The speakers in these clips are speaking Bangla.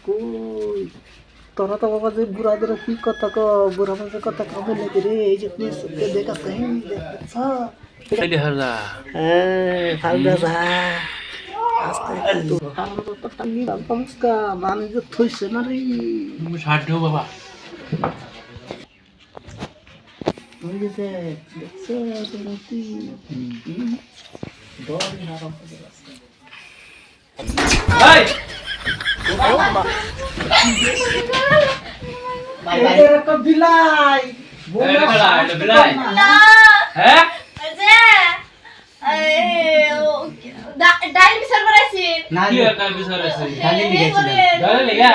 কই তোরা তো বাবা যে বুড়াদের কি কথা ক বুড়া মানুষের কথা কবে লেগে রে এই যে তুই সত্যি দেখাচ্ছে দেখছ এই হালা হ্যাঁ ফালদা যা আস্তে তো আমার তো টাঙ্গি বামস্কা মানে যে থইছে না রে তুমি সাধ্য বাবা ওই যে দেখছ তুমি দল হারাম করে আছে এই এই একটা বিলাই এটা বিলাই হ্যাঁ ডাইল বিচার করাইছি কি একটা বিষয় আছে গালি লিখেছিলাম গালি লিখা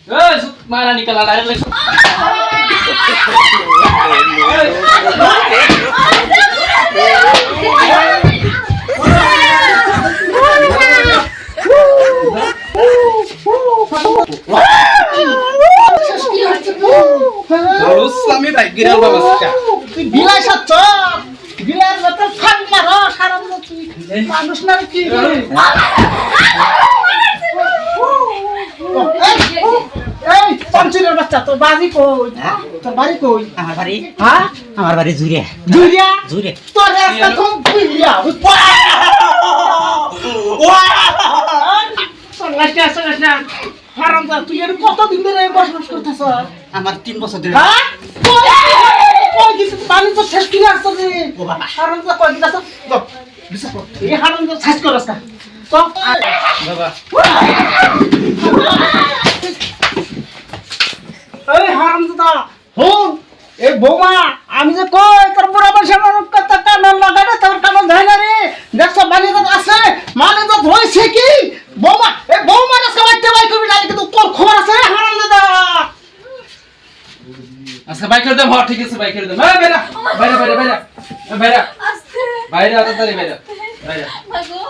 ওই সুত মারা নিকলা ডাইরেক্ট আমি ভাই গিরাল বাবাসকা তুই বিলাই সাচ্ছ বিলার মতো ফান মারো সারা তুই মানুষ না কি রে এই পঞ্চিরের বাচ্চা তোর বাড়ি কই তোর বাড়ি কই আমার বাড়ি হ্যাঁ আমার বাড়ি জুরিয়া দুইয়া জুরে তোর রাস্তা কোন বুইয়া লাস্টে আসে না হারাম দা তুই এর কতদিন ধরে বসবাস করতেছ আমার 3 বছর ধরে হ্যাঁ কই কিছু পানি তো শেষ করে আসছ রে ও বাবা হারাম দা কই দিছস তো বিশ্বাস কর এই হারাম দা শেষ করছ না তো বাবা এই হারাম দা হন এই বৌমা আমি যে কই তোর বুড়া বয়সে আমার কথা কান লাগালে তোর কান ধরে না রে দেখছ বালি তো আছে মানে তো ধইছে কি বৌমা এই বৌমা না সবাইতে বাই করবি না কিন্তু তোর খবর আছে রে হারাম দা আচ্ছা বাইক করে দাও হ্যাঁ ঠিক আছে বাইক করে দাও এই বেরা বাইরে বাইরে বাইরে বাইরে আস্তে বাইরে তাড়াতাড়ি বাইরে বাইরে মাগো